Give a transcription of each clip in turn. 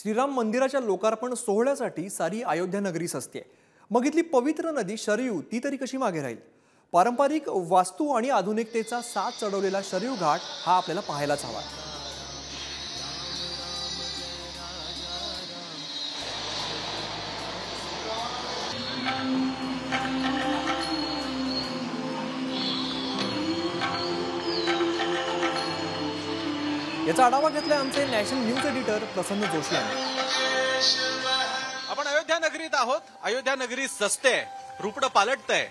श्रीराम मंदिराच्या लोकार्पण सोहळ्यासाठी सारी अयोध्या नगरी सजते। मग इथली पवित्र नदी शरयू ती तरी कशी मागे राहील? पारंपरिक वास्तू आणि आधुनिकतेचा साथ चढवलेला शरयू घाट हा आपल्याला पाहायलाच हवा। याचा आढावा घेतलाय आमचे नॅशनल न्यूज एडिटर प्रसन्न जोशी यांनी। आपण अयोध्या नगरीत आहोत। अयोध्या नगरी सजते, रूपडं पालटतंय,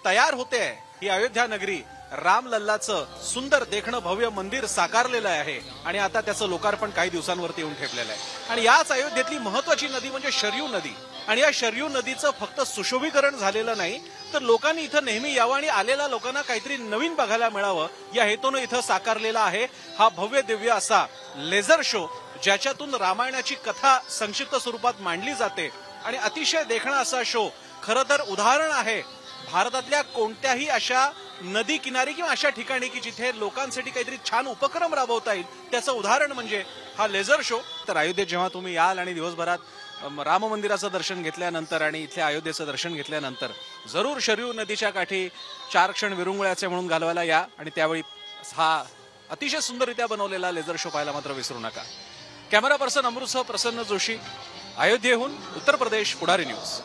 तयार होते। ही अयोध्या नगरी रामलल्लाचं सुंदर देखणं भव्य मंदिर साकारलेलं आहे आणि आता त्याचं लोकार्पण काही दिवसांवरती येऊन ठेपलेलं आहे। आणि याच अयोध्येतली महत्त्वाची नदी म्हणजे शरयू नदी। आणि या शरयू नदीचं फक्त सुशोभीकरण झालेलं नाही, तर लोकांनी इथं नेहमी यावं आणि आलेल्या लोकांना काहीतरी नवीन बघायला मिळावं या हेतून इथं साकारलेला आहे हा भव्य दिव्य असा लेझर शो, ज्याच्यातून रामायणाची कथा संक्षिप्त स्वरूपात मांडली जाते। आणि अतिशय देखणा असा शो खरं तर उदाहरण आहे भारतातल्या कोणत्याही अशा नदी किनारी किंवा अशा ठिकाणी की जिथे लोकांसाठी काहीतरी छान उपक्रम राबवता येईल त्याचं उदाहरण म्हणजे हा लेझर शो। तर अयोध्येत जेव्हा तुम्ही याल आणि दिवसभरात राम मंदिराचं दर्शन घेतल्यानंतर आणि इथल्या अयोध्येचं दर्शन घेतल्यानंतर जरूर शरयू नदीच्या काठी 4 क्षण विरुंगुळ्याचे म्हणून घालवायला या आणि त्यावेळी हा अतिशय सुंदररित्या बनवलेला लेझर शो पाहायला मात्र विसरू नका। कॅमेरा पर्सन अमृतसह प्रसन्न जोशी, अयोध्येहून उत्तर प्रदेश, पुढारी न्यूज।